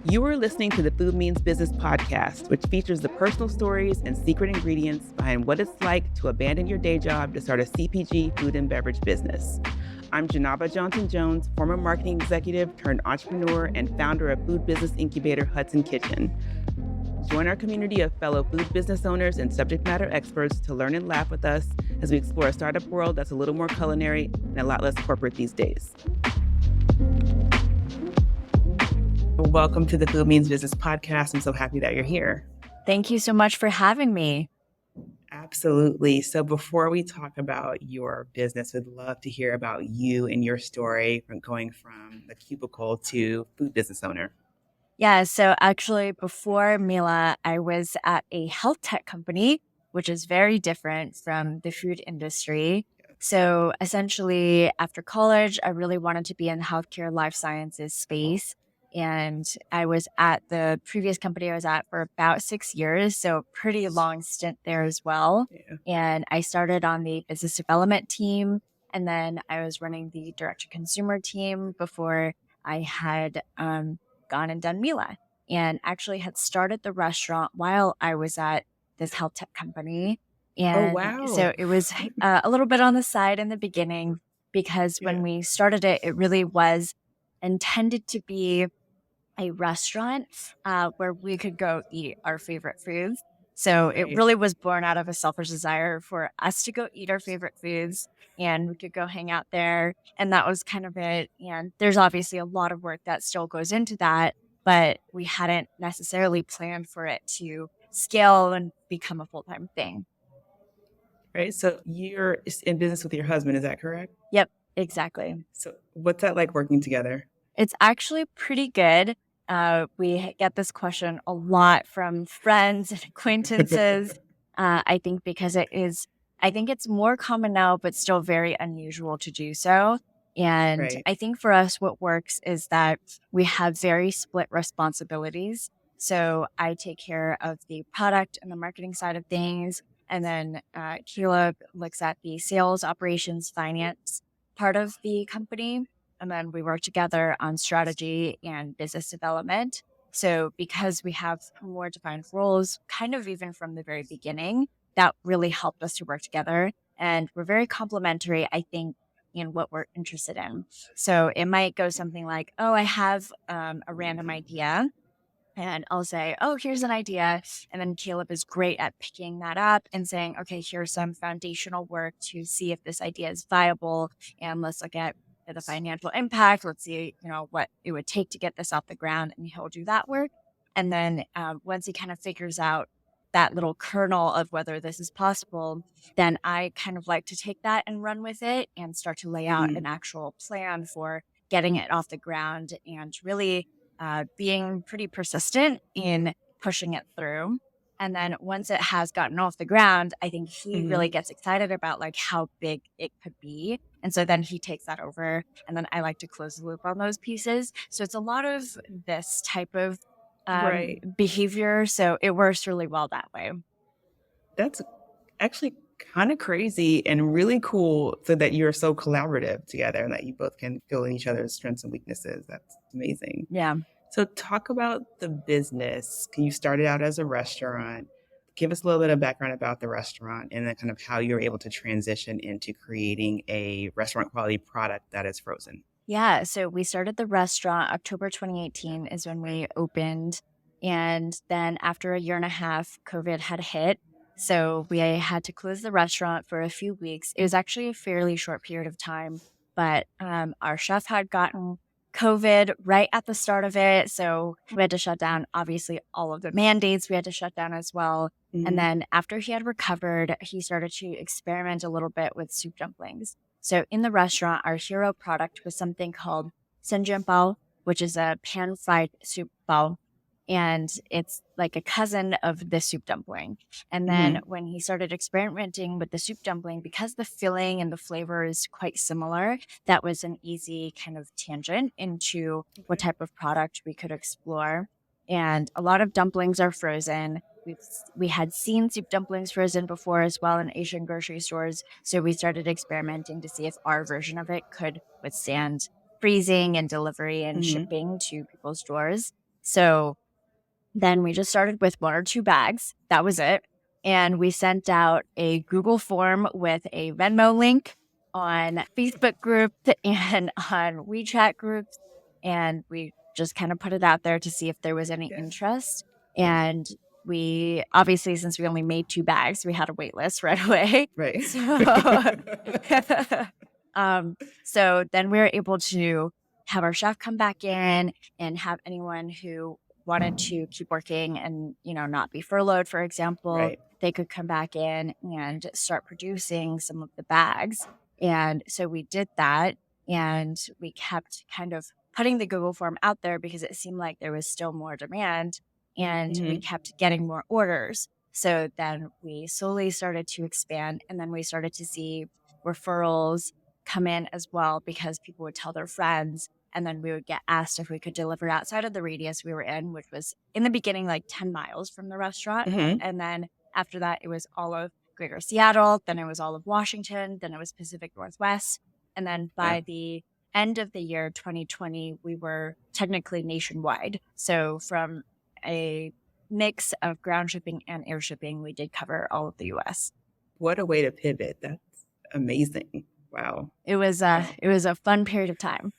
You are listening to the Food Means Business podcast, which features the personal stories and secret ingredients behind what it's like to abandon your day job to start a CPG food and beverage business. I'm Janaba Johnson-Jones, former marketing executive turned entrepreneur and founder of food business incubator Hudson Kitchen. Join our community of fellow food business owners and subject matter experts to learn and laugh with us as we explore a startup world that's a little more culinary and a lot less corporate these days. Welcome to the Food Means Business podcast. I'm so happy that you're here. Thank you so much for having me. Absolutely. So before we talk about your business, we'd love to hear about you and your story from going from the cubicle to food business owner. Yeah, so actually before MìLà, I was at a health tech company, which is very different from the food industry. So essentially after college, I really wanted to be in healthcare life sciences space. And I was at the previous company I was at for about 6 years, so pretty long stint there as well. Yeah. And I started on the business development team, and then I was running the direct-to-consumer team before I had gone and done MìLà, and actually had started the restaurant while I was at this health tech company. And wow. So it was a little bit on the side in the beginning because when we started it, it really was intended to be a restaurant where we could go eat our favorite foods. So it really was born out of a selfish desire for us to go eat our favorite foods, and we could go hang out there. And that was kind of it. And there's obviously a lot of work that still goes into that, but we hadn't necessarily planned for it to scale and become a full-time thing. Right. So you're in business with your husband, is that correct? Yep, exactly. So what's that like working together? It's actually pretty good. We get this question a lot from friends and acquaintances. I think because I think it's more common now, but still very unusual to do so. And I think for us, what works is that we have very split responsibilities. So I take care of the product and the marketing side of things. And then Caleb looks at the sales, operations, finance part of the company. And then we work together on strategy and business development. So because we have more defined roles, kind of even from the very beginning, that really helped us to work together. And we're very complementary, I think, in what we're interested in. So it might go something like, oh, I have a random idea. And I'll say, oh, here's an idea. And then Caleb is great at picking that up and saying, okay, here's some foundational work to see if this idea is viable. And let's look at the financial impact. Let's see, what it would take to get this off the ground, and he'll do that work. And then once he kind of figures out that little kernel of whether this is possible, then I kind of like to take that and run with it and start to lay out an actual plan for getting it off the ground and really being pretty persistent in pushing it through. And then once it has gotten off the ground, I think he really gets excited about like how big it could be. And so then he takes that over, and then I like to close the loop on those pieces. So it's a lot of this type of behavior. So it works really well that way. That's actually kind of crazy and really cool, so that you're so collaborative together and that you both can fill in each other's strengths and weaknesses. That's amazing. Yeah. So talk about the business. You started out as a restaurant. Give us a little bit of background about the restaurant and then kind of how you're able to transition into creating a restaurant quality product that is frozen. Yeah. So we started the restaurant October 2018 is when we opened. And then after a year and a half, COVID had hit. So we had to close the restaurant for a few weeks. It was actually a fairly short period of time, but our chef had gotten COVID right at the start of it. So we had to shut down, obviously, all of the mandates we had to shut down as well. And then after he had recovered, he started to experiment a little bit with soup dumplings. So in the restaurant, our hero product was something called senjianbao, which is a pan-fried soup bao. And it's like a cousin of the soup dumpling. And then when he started experimenting with the soup dumpling, because the filling and the flavor is quite similar, that was an easy kind of tangent into what type of product we could explore. And a lot of dumplings are frozen. We had seen soup dumplings frozen before as well in Asian grocery stores. So we started experimenting to see if our version of it could withstand freezing and delivery and shipping to people's doors. So then we just started with 1 or 2 bags. That was it. And we sent out a Google form with a Venmo link on Facebook group and on WeChat groups. And we just kind of put it out there to see if there was any interest. And we obviously, since we only made 2 bags, we had a wait list right away. Right. So then we were able to have our chef come back in and have anyone who wanted to keep working and, not be furloughed, for example, Right. they could come back in and start producing some of the bags. And so we did that, and we kept kind of putting the Google form out there because it seemed like there was still more demand, and we kept getting more orders. So then we slowly started to expand, and then we started to see referrals come in as well because people would tell their friends. And then we would get asked if we could deliver outside of the radius we were in, which was in the beginning like 10 miles from the restaurant. And then after that, it was all of Greater Seattle. Then it was all of Washington. Then it was Pacific Northwest. And then by the end of the year 2020, we were technically nationwide. So from a mix of ground shipping and air shipping, we did cover all of the US. What a way to pivot. That's amazing. Wow. It was a fun period of time.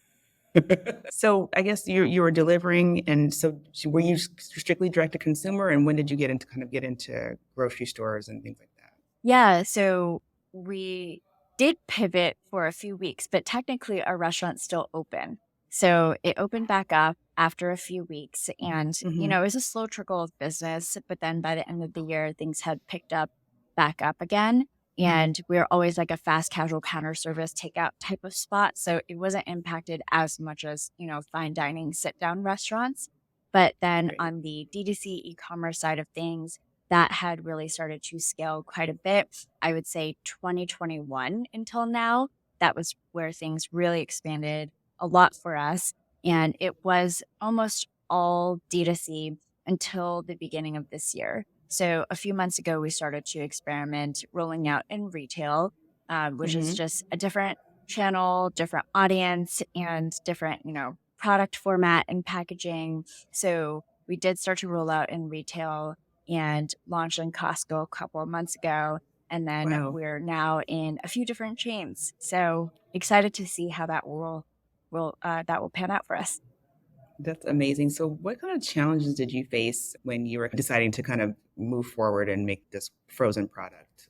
So I guess you were delivering, and so were you strictly direct to consumer, and when did you get into grocery stores and things like that? Yeah, so we did pivot for a few weeks, but technically our restaurant's still open. So it opened back up after a few weeks, and it was a slow trickle of business, but then by the end of the year things had picked up back up again. And we were always like a fast casual counter service takeout type of spot. So it wasn't impacted as much as, fine dining sit down restaurants. But then on the D2C e-commerce side of things, that had really started to scale quite a bit. I would say 2021 until now, that was where things really expanded a lot for us. And it was almost all D2C until the beginning of this year. So a few months ago, we started to experiment rolling out in retail, which is just a different channel, different audience, and different, product format and packaging. So we did start to roll out in retail and launched in Costco a couple of months ago. And then we're now in a few different chains. So excited to see how that will pan out for us. That's amazing. So what kind of challenges did you face when you were deciding to kind of move forward and make this frozen product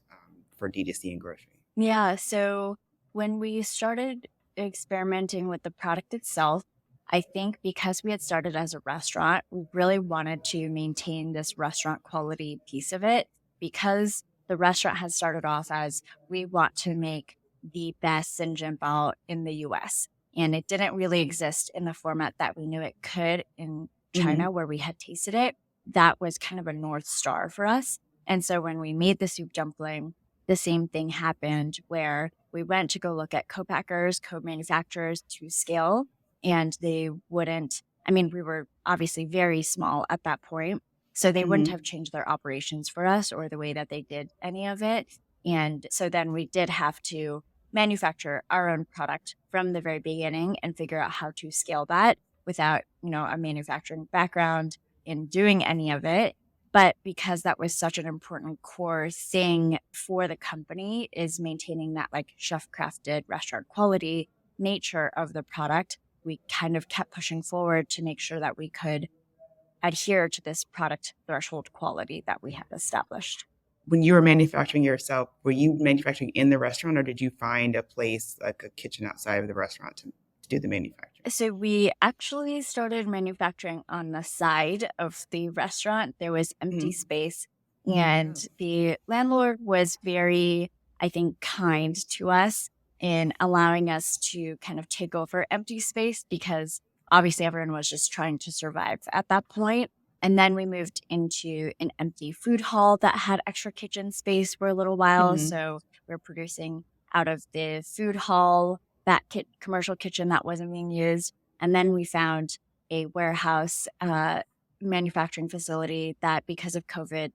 for D2C and grocery? Yeah. So when we started experimenting with the product itself, I think because we had started as a restaurant, we really wanted to maintain this restaurant quality piece of it, because the restaurant has started off as we want to make the best Xinjiang in the US. And it didn't really exist in the format that we knew it could in China, where we had tasted it. That was kind of a North Star for us. And so when we made the soup dumpling, the same thing happened, where we went to go look at co-packers, co-manufacturers to scale, and they wouldn't, we were obviously very small at that point, so they wouldn't have changed their operations for us or the way that they did any of it. And so then we did have to manufacture our own product from the very beginning and figure out how to scale that without, a manufacturing background in doing any of it. But because that was such an important core thing for the company, is maintaining that like chef crafted restaurant quality nature of the product, we kind of kept pushing forward to make sure that we could adhere to this product threshold quality that we had established. When you were manufacturing yourself, were you manufacturing in the restaurant, or did you find a place, like a kitchen outside of the restaurant to do the manufacturing? So we actually started manufacturing on the side of the restaurant. There was empty space, and the landlord was very, I think, kind to us in allowing us to kind of take over empty space, because obviously everyone was just trying to survive at that point. And then we moved into an empty food hall that had extra kitchen space for a little while. So we're producing out of the food hall, that commercial kitchen that wasn't being used. And then we found a warehouse manufacturing facility that, because of COVID,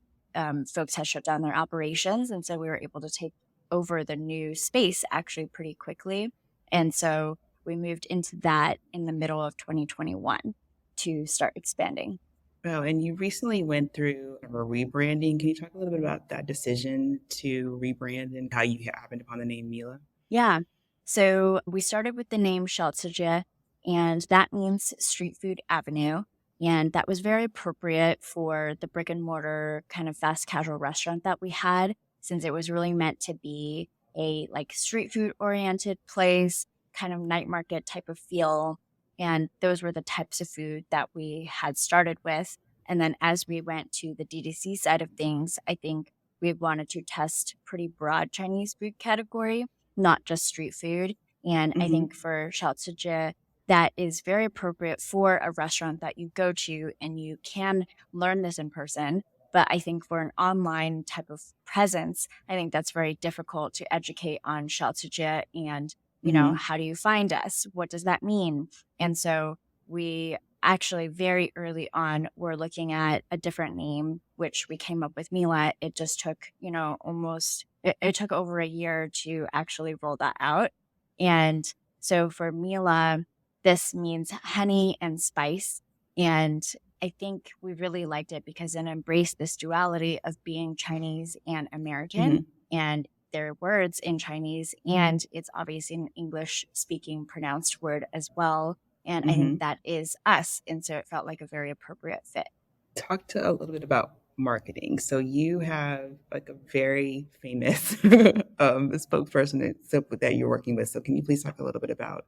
folks had shut down their operations. And so we were able to take over the new space actually pretty quickly. And so we moved into that in the middle of 2021. to start expanding. Wow, and you recently went through a rebranding. Can you talk a little bit about that decision to rebrand and how you happened upon the name Mila? Yeah. So we started with the name Xiaocijie, and that means street food avenue. And that was very appropriate for the brick and mortar kind of fast casual restaurant that we had, since it was really meant to be a like street food oriented place, kind of night market type of feel. And those were the types of food that we had started with. And then as we went to the DTC side of things, I think we wanted to test pretty broad Chinese food category, not just street food. And I Hmm. think for Xiaocijie, that is very appropriate for a restaurant that you go to and you can learn this in person. But I think for an online type of presence, I think that's very difficult to educate on Xiaocijie and, Hmm. how do you find us? What does that mean? And so we actually very early on were looking at a different name, which we came up with MìLà. It just took, it took over a year to actually roll that out. And so for MìLà, this means honey and spice. And I think we really liked it because it embraced this duality of being Chinese and American. Hmm. And there are words in Chinese, and it's obviously an English speaking pronounced word as well. And I think Hmm. that is us. And so it felt like a very appropriate fit. Talk to a little bit about marketing. So you have like a very famous spokesperson that you're working with. So can you please talk a little bit about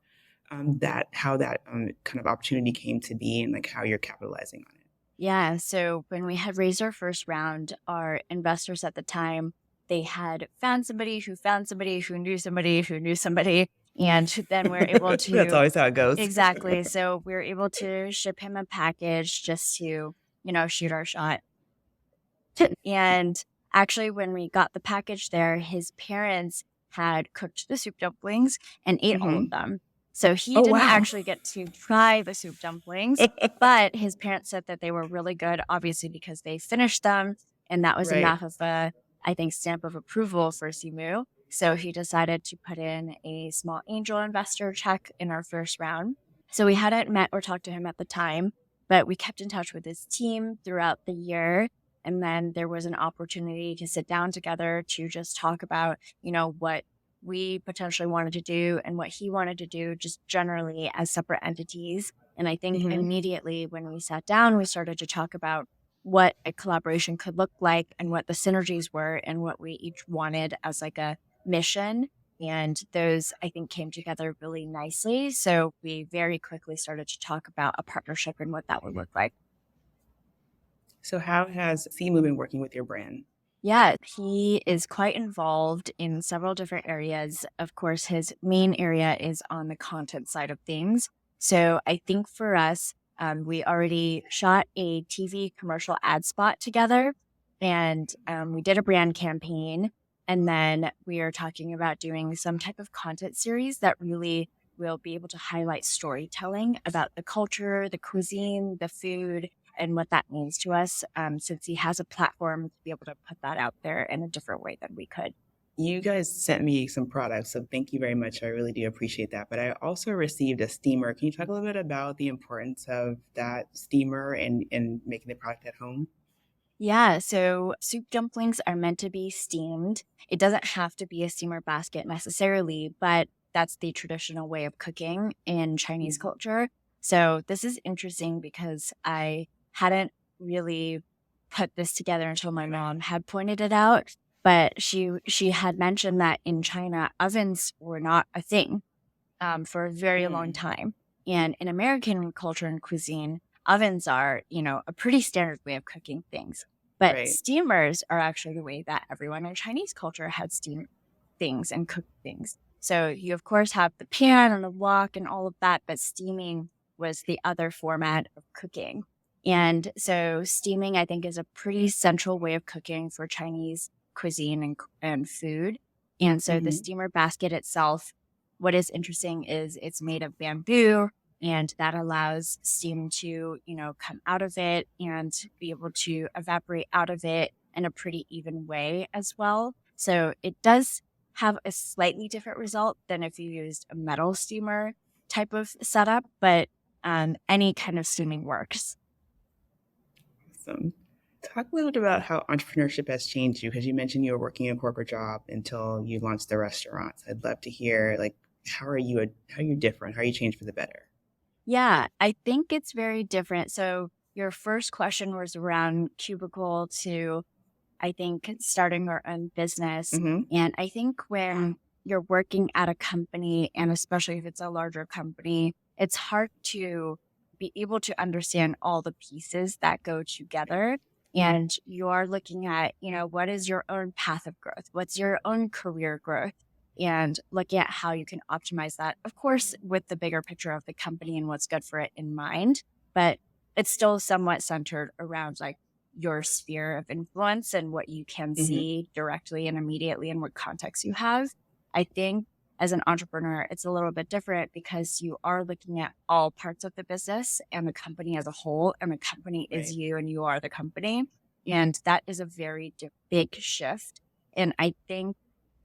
that, how that kind of opportunity came to be, and like how you're capitalizing on it? Yeah. So when we had raised our first round, our investors at the time, they had found somebody who found somebody who knew somebody who knew somebody. And then we're able That's to, always how it goes. exactly. So we were able to ship him a package just to, shoot our shot. And actually, when we got the package there, his parents had cooked the soup dumplings and ate all of Hmm. them. So he Oh, didn't wow. actually get to try the soup dumplings, but his parents said that they were really good, obviously, because they finished them. And that was Right. enough of a, I think, stamp of approval for Simu. So he decided to put in a small angel investor check in our first round. So we hadn't met or talked to him at the time, but we kept in touch with his team throughout the year. And then there was an opportunity to sit down together to just talk about, what we potentially wanted to do and what he wanted to do just generally as separate entities. And I think Hmm. immediately when we sat down, we started to talk about what a collaboration could look like and what the synergies were and what we each wanted as like a mission. And those, I think, came together really nicely. So we very quickly started to talk about a partnership and what that would look like. So how has Simu been working with your brand? Yeah, he is quite involved in several different areas. Of course, his main area is on the content side of things. So I think for us, we already shot a TV commercial ad spot together, and we did a brand campaign. And then we are talking about doing some type of content series that really will be able to highlight storytelling about the culture, the cuisine, the food, and what that means to us, since he has a platform to be able to put that out there in a different way than we could. You guys sent me some products, so thank you very much. I really do appreciate that. But I also received a steamer. Can you talk a little bit about the importance of that steamer and making the product at home? Yeah, so soup dumplings are meant to be steamed. It doesn't have to be a steamer basket necessarily, but that's the traditional way of cooking in Chinese Mhm. culture. So this is interesting because I hadn't really put this together until my mom had pointed it out. But she had mentioned that in China, ovens were not a thing for a very long Mm. time. And in American culture and cuisine, ovens are, a pretty standard way of cooking things. But Right. steamers are actually the way that everyone in Chinese culture had steamed things and cooked things. So you, of course, have the pan and the wok and all of that, but steaming was the other format of cooking. And so steaming, I think, is a pretty central way of cooking for Chinese cuisine and food. And so the Hmm. steamer basket itself, what is interesting is it's made of bamboo, and that allows steam to, come out of it and be able to evaporate out of it in a pretty even way as well. So it does have a slightly different result than if you used a metal steamer type of setup, but any kind of swimming works. Awesome. Talk a little bit about how entrepreneurship has changed you, because you mentioned you were working a corporate job until you launched the restaurants. I'd love to hear, like, how are you different? How are you changed for the better? Yeah, I think it's very different. So your first question was around cubicle to, I think, starting our own business. Mm-hmm. And I think when you're working at a company, and especially if it's a larger company, it's hard to be able to understand all the pieces that go together. And you are looking at, what is your own path of growth? What's your own career growth? And looking at how you can optimize that, of course, with the bigger picture of the company and what's good for it in mind. But it's still somewhat centered around like your sphere of influence and what you can Mm-hmm. see directly and immediately and what context you have. I think as an entrepreneur, it's a little bit different because you are looking at all parts of the business and the company as a whole, and the company is Right. you and you are the company. And that is a very big shift. And I think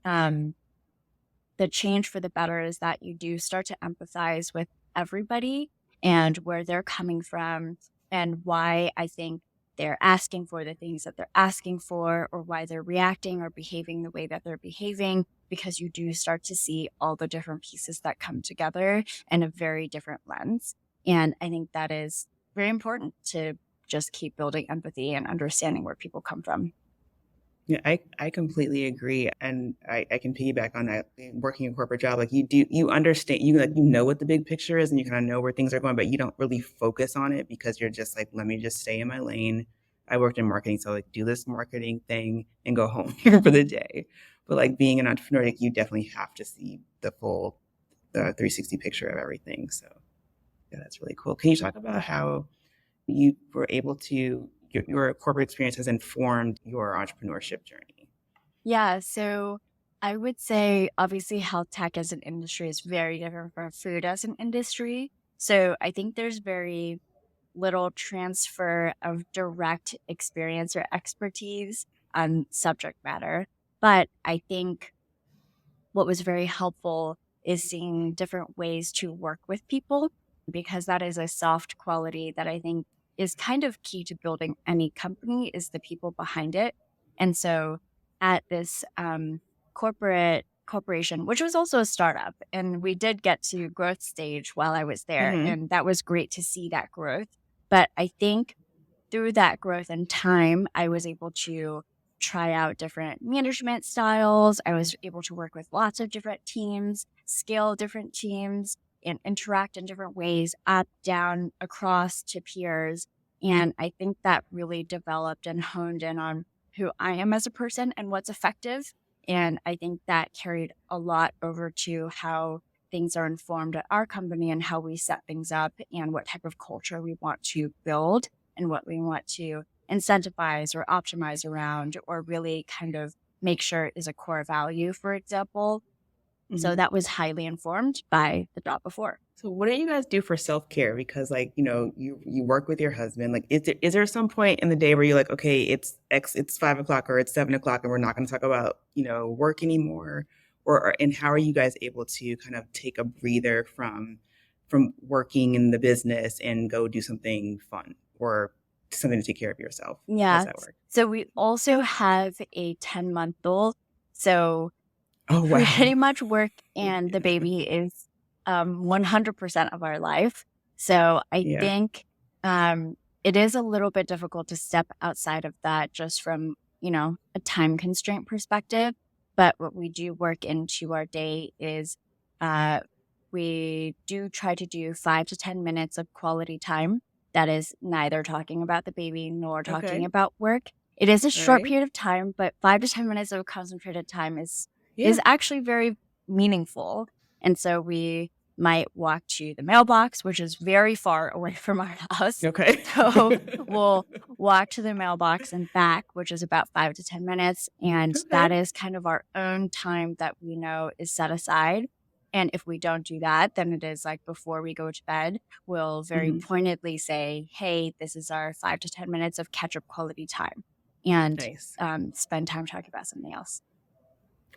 the change for the better is that you do start to empathize with everybody and where they're coming from and why I think they're asking for the things that they're asking for, or why they're reacting or behaving the way that they're behaving, because you do start to see all the different pieces that come together in a very different lens. And I think that is very important to just keep building empathy and understanding where people come from. Yeah, I completely agree. And I can piggyback on that. Working a corporate job, like you understand, you know what the big picture is and you kind of know where things are going, but you don't really focus on it because you're just like, let me just stay in my lane. I worked in marketing, so like do this marketing thing and go home for the day. But like being an entrepreneur, like you definitely have to see the full 360 picture of everything. So yeah, that's really cool. Can you talk about how you were able to, your corporate experience has informed your entrepreneurship journey? Yeah, so I would say obviously health tech as an industry is very different from food as an industry. So I think there's very little transfer of direct experience or expertise on subject matter. But I think what was very helpful is seeing different ways to work with people, because that is a soft quality that I think is kind of key to building any company, is the people behind it. And so at this corporation, which was also a startup, and we did get to growth stage while I was there, Mm-hmm. and that was great to see that growth. But I think through that growth and time, I was able to try out different management styles. I was able to work with lots of different teams, scale different teams, and interact in different ways, up, down, across to peers. And I think that really developed and honed in on who I am as a person and what's effective. And I think that carried a lot over to how things are informed at our company and how we set things up and what type of culture we want to build and what we want to incentivize or optimize around, or really kind of make sure is a core value, for example. So Mm-hmm. that was highly informed by the job before. So what do you guys do for self-care? Because like, you work with your husband. Like, is there some point in the day where you're like, okay, it's 5 o'clock or it's 7 o'clock and we're not going to talk about, work anymore? And how are you guys able to kind of take a breather from working in the business and go do something fun or something to take care of yourself? How does Yeah. that work? So we also have a 10-month-old. So Oh, pretty wow. much work and the baby is 100% of our life. So I Yeah. think it is a little bit difficult to step outside of that just from, a time constraint perspective. But what we do work into our day is uh, we do try to do 5 to 10 minutes of quality time that is neither talking about the baby nor talking Okay. about work. It is a All short right. period of time, but 5 to 10 minutes of concentrated time is Yeah. actually very meaningful. And so we might walk to the mailbox, which is very far away from our house. Okay. So we'll walk to the mailbox and back, which is about 5 to 10 minutes. And that Okay. is kind of our own time that we know is set aside. And if we don't do that, then it is like before we go to bed, we'll very Mhm. pointedly say, hey, this is our 5 to 10 minutes of catch up quality time, and Nice. spend time talking about something else.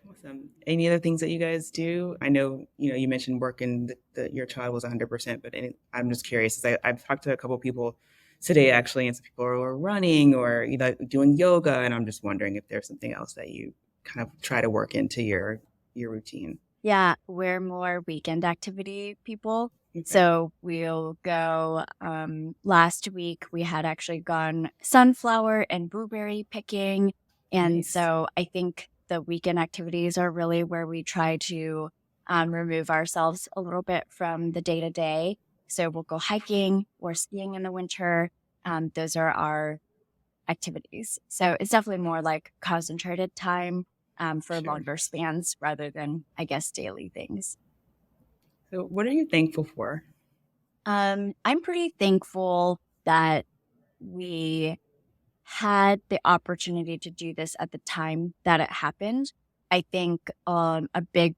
Awesome. Any other things that you guys do? I know, you mentioned working that your child was 100%, but I'm just curious. I've talked to a couple of people today, actually, and some people are running or doing yoga, and I'm just wondering if there's something else that you kind of try to work into your routine. Yeah, we're more weekend activity people. Okay. So we'll go, last week we had actually gone sunflower and blueberry picking. And Nice. so I think the weekend activities are really where we try to remove ourselves a little bit from the day to day. So we'll go hiking or skiing in the winter. Those are our activities. So it's definitely more like concentrated time for Sure. longer spans rather than, I guess, daily things. So what are you thankful for? I'm pretty thankful that we had the opportunity to do this at the time that it happened. I think a big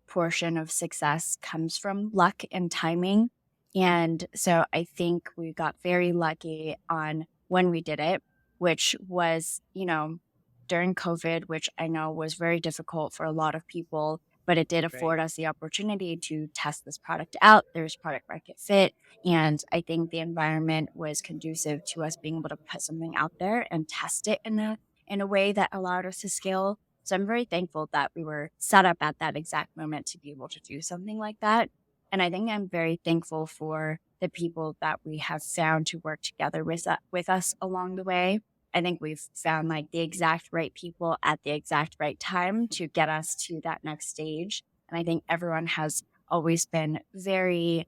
portion of success comes from luck and timing. And so I think we got very lucky on when we did it, which was, during COVID, which I know was very difficult for a lot of people, but it did afford us the opportunity to test this product out. There's product market fit. And I think the environment was conducive to us being able to put something out there and test it in a way that allowed us to scale. So I'm very thankful that we were set up at that exact moment to be able to do something like that. And I think I'm very thankful for the people that we have found to work together with us along the way. I think we've found like the exact right people at the exact right time to get us to that next stage. And I think everyone has always been very,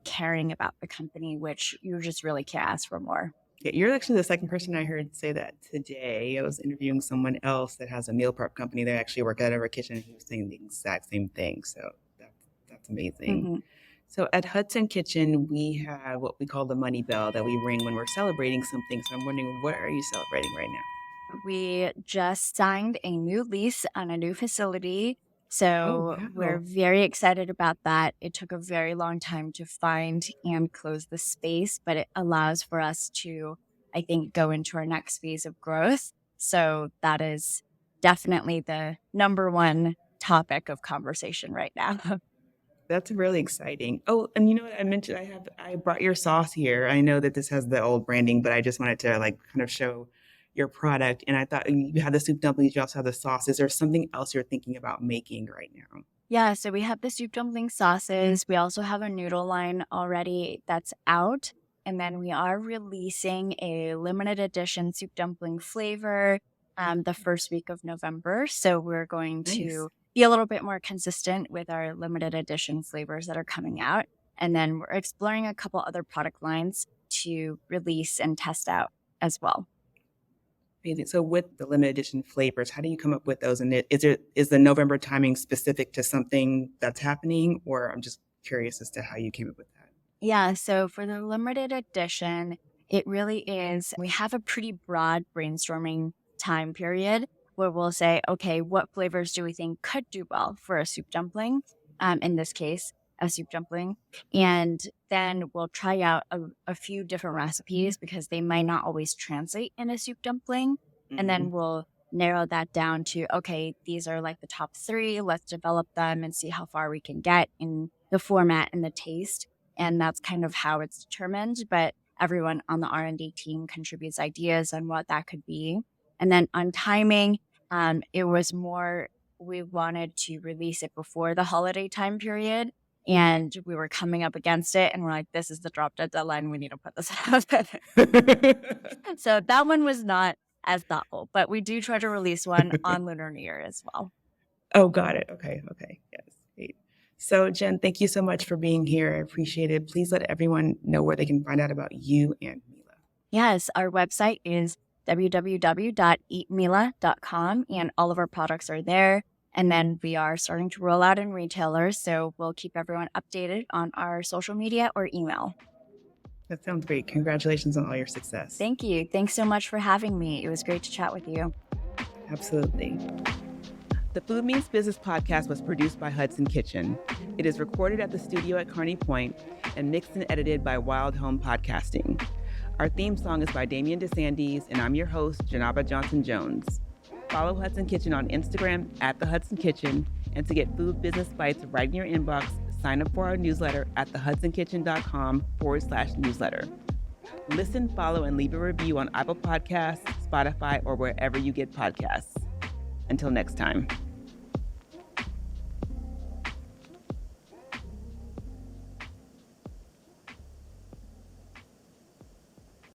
caring about the company, which you just really can't ask for more. Yeah, you're actually the second person I heard say that today. I was interviewing someone else that has a meal prep company. They actually work out of our kitchen, and he was saying the exact same thing. So that's amazing. Mm-hmm. So at Hudson Kitchen, we have what we call the money bell that we ring when we're celebrating something. So I'm wondering, what are you celebrating right now? We just signed a new lease on a new facility. So we're very excited about that. It took a very long time to find and close the space, but it allows for us to, I think, go into our next phase of growth. So that is definitely the number one topic of conversation right now. That's really exciting. Oh, and you know what I mentioned? I brought your sauce here. I know that this has the old branding, but I just wanted to kind of show your product. And I thought you had the soup dumplings, you also have the sauce. Is there something else you're thinking about making right now? Yeah, so we have the soup dumpling sauces. We also have a noodle line already that's out. And then we are releasing a limited edition soup dumpling flavor the first week of November. So we're going to be a little bit more consistent with our limited edition flavors that are coming out. And then we're exploring a couple other product lines to release and test out as well. Amazing. So with the limited edition flavors, how do you come up with those? And is the November timing specific to something that's happening? Or I'm just curious as to how you came up with that. Yeah, so for the limited edition, it really is, we have a pretty broad brainstorming time period where we'll say, okay, what flavors do we think could do well for a soup dumpling? In this case, a soup dumpling. And then we'll try out a few different recipes because they might not always translate in a soup dumpling. Mm-hmm. And then we'll narrow that down to, okay, these are like the top 3. Let's develop them and see how far we can get in the format and the taste. And that's kind of how it's determined. But everyone on the R&D team contributes ideas on what that could be. And then on timing, it was more, we wanted to release it before the holiday time period. And we were coming up against it. And we're like, this is the drop dead deadline. We need to put this out. So that one was not as thoughtful. But we do try to release one on Lunar New Year as well. Oh, got it. Okay. Yes. Great. So Jen, thank you so much for being here. I appreciate it. Please let everyone know where they can find out about you and MìLà. Yes, our website is www.eatmila.com, and all of our products are there. And then we are starting to roll out in retailers, so we'll keep everyone updated on our social media or email. That sounds great. Congratulations on all your success. Thank you. Thanks so much for having me. It was great to chat with you. Absolutely. The Food Means Business podcast was produced by Hudson Kitchen. It is recorded at the studio at Kearney Point and mixed and edited by Wild Home Podcasting. Our theme song is by Damian DeSandes, and I'm your host, Janaba Johnson-Jones. Follow Hudson Kitchen on Instagram at The Hudson Kitchen. And to get food business bites right in your inbox, sign up for our newsletter at thehudsonkitchen.com/newsletter. Listen, follow, and leave a review on Apple Podcasts, Spotify, or wherever you get podcasts. Until next time.